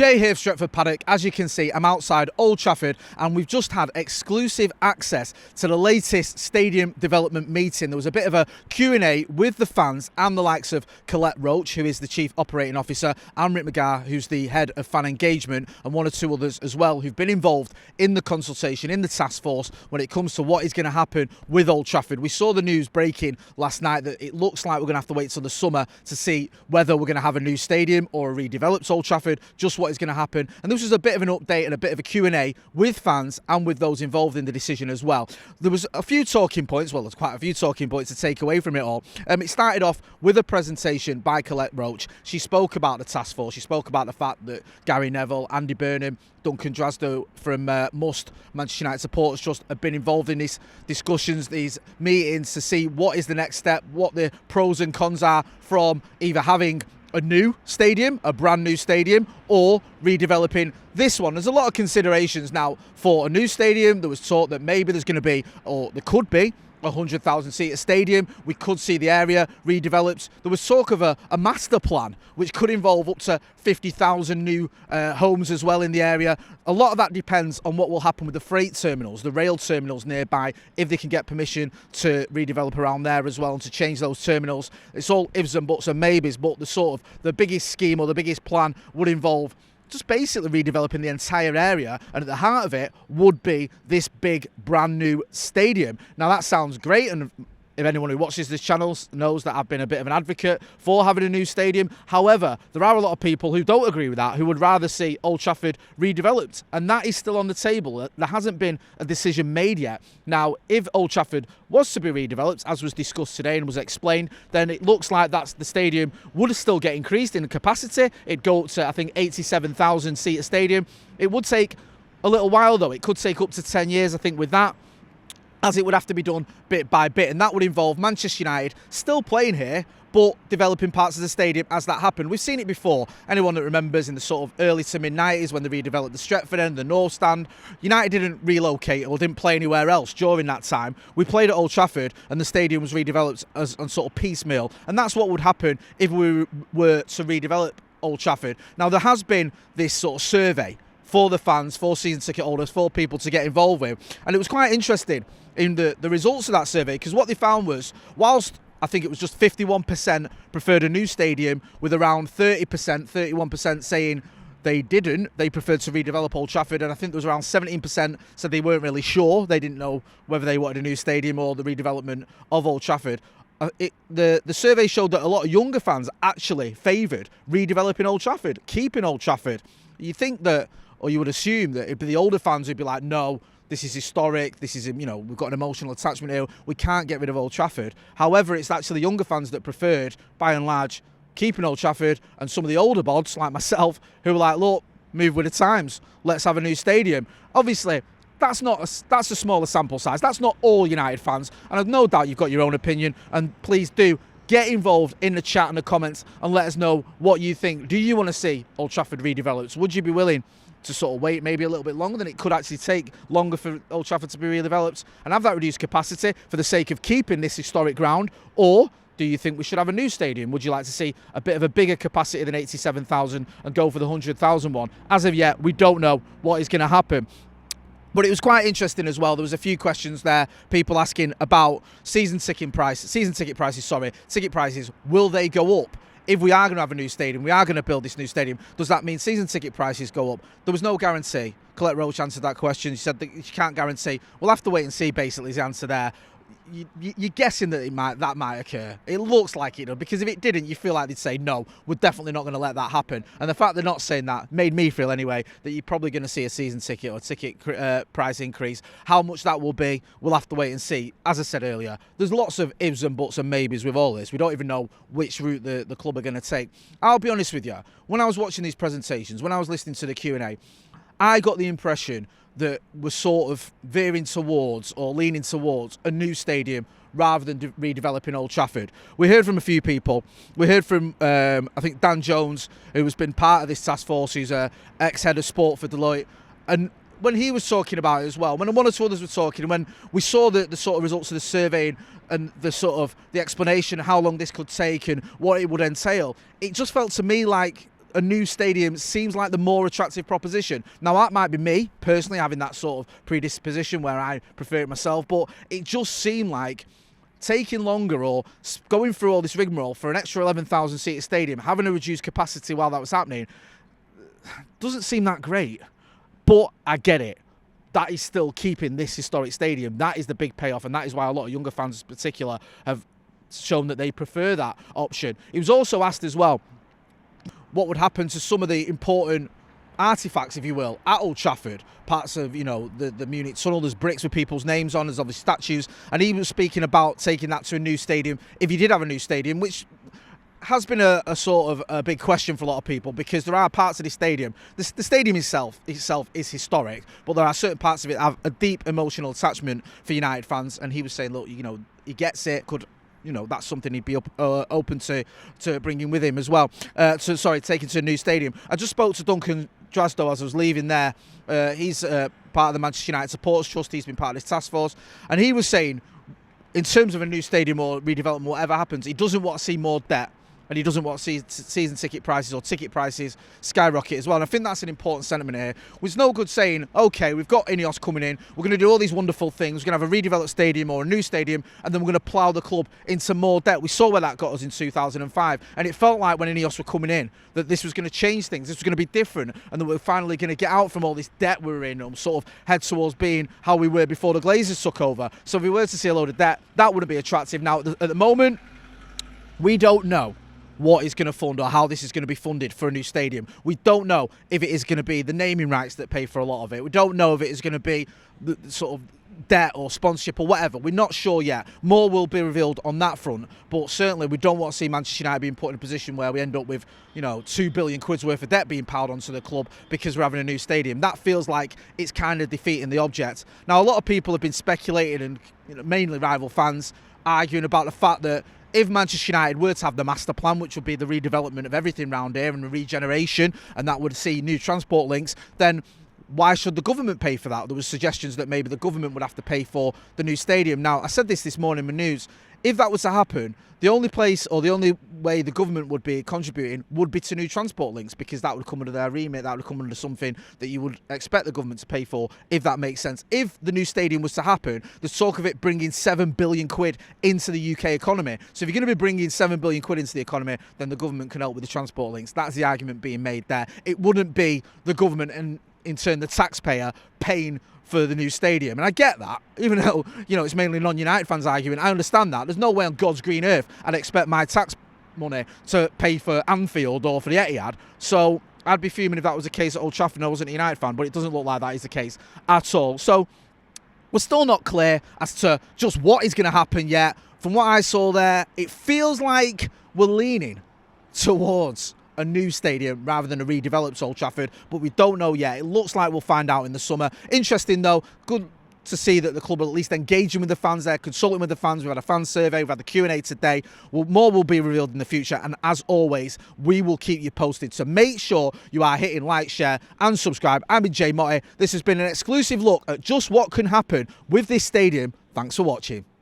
Jay here, Stretford Paddock. As you can see, I'm outside Old Trafford and we've just had exclusive access to the latest stadium development meeting. There was a bit of a Q&A with the fans and the likes of Colette Roach, who is the Chief Operating Officer, and Rick McGar, who's the Head of Fan Engagement, and one or two others as well who've been involved in the consultation, in the task force, when it comes to what is going to happen with Old Trafford. We saw the news breaking last night that it looks like we're going to have to wait till the summer to see whether we're going to have a new stadium or a redeveloped Old Trafford, just what is going to happen. And this was a bit of an update and a bit of a Q&A with fans and with those involved in the decision as well. There was a few talking points, well, there's quite a few talking points to take away from it all. It started off with a presentation by Colette Roach. She spoke about the task force. She spoke about the fact that Gary Neville, Andy Burnham, Duncan Drasdo from Must, Manchester United Supporters Trust, have been involved in these discussions, these meetings, to see what is the next step, what the pros and cons are from either having a new stadium, a brand new stadium, or redeveloping this one. There's a lot of considerations now for a new stadium. There was talk that maybe there's going to be, or there could be, a 100,000 seater stadium. We could see the area redeveloped. There was talk of a master plan which could involve up to 50,000 new homes as well in the area. A lot of that depends on what will happen with the freight terminals, the rail terminals nearby, if they can get permission to redevelop around there as well and to change those terminals. It's all ifs and buts and maybes, but the biggest scheme or the biggest plan would involve just basically redeveloping the entire area, and at the heart of it would be this big brand new stadium. Now that sounds great, and if anyone who watches this channel knows that I've been a bit of an advocate for having a new stadium. However, there are a lot of people who don't agree with that, who would rather see Old Trafford redeveloped, and that is still on the table. There hasn't been a decision made yet. Now, if Old Trafford was to be redeveloped, as was discussed today and was explained, then it looks like the stadium would still get increased in capacity. It'd go up to, I think, 87,000 seater stadium. It would take a little while though. It could take up to 10 years, I think, with that, as it would have to be done bit by bit, and that would involve Manchester United still playing here but developing parts of the stadium as that happened. We've seen it before. Anyone that remembers in the sort of early to mid-90s when they redeveloped the Stretford end, the North Stand, United didn't relocate or didn't play anywhere else during that time. We played at Old Trafford and the stadium was redeveloped as on sort of piecemeal, and that's what would happen if we were to redevelop Old Trafford. Now, there has been this sort of survey for the fans, for season ticket holders, for people to get involved with, and it was quite interesting in the results of that survey, because what they found was, whilst I think it was just 51% preferred a new stadium, with around 30%, 31% saying they preferred to redevelop Old Trafford, and I think there was around 17% said they weren't really sure, they didn't know whether they wanted a new stadium or the redevelopment of Old Trafford. The survey showed that a lot of younger fans actually favoured redeveloping Old Trafford, keeping Old Trafford. You think that, or you would assume that it'd be the older fans who'd be like, no, this is historic, this is, we've got an emotional attachment here, we can't get rid of Old Trafford. However, it's actually the younger fans that preferred, by and large, keeping Old Trafford, and some of the older bods, like myself, who were like, look, move with the times, let's have a new stadium. Obviously, that's a smaller sample size, that's not all United fans, and I've no doubt you've got your own opinion, and please do get involved in the chat and the comments and let us know what you think. Do you want to see Old Trafford redeveloped? Would you be willing to sort of wait maybe a little bit longer than it could actually take longer for Old Trafford to be redeveloped and have that reduced capacity for the sake of keeping this historic ground? Or do you think we should have a new stadium? Would you like to see a bit of a bigger capacity than 87,000 and go for the 100,000 one? As of yet, we don't know what is going to happen. But it was quite interesting as well. There was a few questions there, people asking about ticket prices, will they go up? If we are going to have a new stadium, we are going to build this new stadium, does that mean season ticket prices go up? There was no guarantee. Colette Roach answered that question. She said that she can't guarantee. We'll have to wait and see, basically, is the answer there. You're guessing that that might occur. It looks like it does, because if it didn't, you feel like they'd say, no, we're definitely not going to let that happen. And the fact they're not saying that made me feel, anyway, that you're probably going to see a season ticket or ticket price increase. How much that will be, we'll have to wait and see. As I said earlier, there's lots of ifs and buts and maybes with all this. We don't even know which route the club are going to take. I'll be honest with you, when I was watching these presentations, when I was listening to the Q&A, I got the impression that we're sort of veering towards or leaning towards a new stadium rather than redeveloping Old Trafford. We heard from a few people. We heard from, I think, Dan Jones, who has been part of this task force, who's ex-head of sport for Deloitte. And when he was talking about it as well, when one or two others were talking, when we saw the sort of results of the survey and the sort of the explanation of how long this could take and what it would entail, it just felt to me like a new stadium seems like the more attractive proposition. Now, that might be me, personally, having that sort of predisposition where I prefer it myself, but it just seemed like taking longer or going through all this rigmarole for an extra 11,000 seat stadium, having a reduced capacity while that was happening, doesn't seem that great. But I get it. That is still keeping this historic stadium. That is the big payoff, and that is why a lot of younger fans in particular have shown that they prefer that option. He was also asked as well what would happen to some of the important artifacts, if you will, at Old Trafford. Parts of, the Munich tunnel, there's bricks with people's names on, there's obviously statues, and he was speaking about taking that to a new stadium, if you did have a new stadium, which has been a sort of a big question for a lot of people, because there are parts of the stadium, the stadium itself is historic, but there are certain parts of it that have a deep emotional attachment for United fans, and he was saying, look, he gets it, could, that's something he'd be open to bringing with him as well. Taking to a new stadium. I just spoke to Duncan Drasdo as I was leaving there. He's part of the Manchester United Supporters Trust. He's been part of this task force, and he was saying, in terms of a new stadium or redevelopment, whatever happens, he doesn't want to see more debt. And he doesn't want to see season ticket prices or ticket prices skyrocket as well. And I think that's an important sentiment here. It's no good saying, OK, we've got Ineos coming in, we're going to do all these wonderful things, we're going to have a redeveloped stadium or a new stadium, and then we're going to plough the club into more debt. We saw where that got us in 2005. And it felt like when Ineos were coming in that this was going to change things, this was going to be different, and that we're finally going to get out from all this debt we were in and sort of head towards being how we were before the Glazers took over. So if we were to see a load of debt, that wouldn't be attractive. Now, at the moment, we don't know what is going to fund or how this is going to be funded for a new stadium. We don't know if it is going to be the naming rights that pay for a lot of it. We don't know if it is going to be the sort of debt or sponsorship or whatever. We're not sure yet. More will be revealed on that front, but certainly we don't want to see Manchester United being put in a position where we end up with, £2 billion worth of debt being piled onto the club because we're having a new stadium. That feels like it's kind of defeating the object. Now, a lot of people have been speculating, and mainly rival fans, arguing about the fact that if Manchester United were to have the master plan, which would be the redevelopment of everything around here and the regeneration, and that would see new transport links, then why should the government pay for that? There was suggestions that maybe the government would have to pay for the new stadium. Now, I said this morning in the news. If that was to happen, the only place or the only way the government would be contributing would be to new transport links, because that would come under their remit, that would come under something that you would expect the government to pay for, if that makes sense. If the new stadium was to happen, there's talk of it bringing £7 billion into the UK economy. So if you're going to be bringing £7 billion into the economy, then the government can help with the transport links. That's the argument being made there. It wouldn't be the government and, in turn, the taxpayer paying for the new stadium. And I get that, even though, it's mainly non-United fans arguing. I understand that. There's no way on God's green earth I'd expect my tax money to pay for Anfield or for the Etihad. So I'd be fuming if that was the case at Old Trafford and I wasn't a United fan, but it doesn't look like that is the case at all. So we're still not clear as to just what is going to happen yet. From what I saw there, it feels like we're leaning towards a new stadium rather than a redeveloped Old Trafford, but we don't know yet. It looks like we'll find out in the summer. Interesting though, good to see that the club are at least engaging with the fans there, consulting with the fans. We've had a fan survey, we've had the Q&A today. More will be revealed in the future, and as always, we will keep you posted. So make sure you are hitting like, share and subscribe. I'm Jay Motty. This has been an exclusive look at just what can happen with this stadium. Thanks for watching.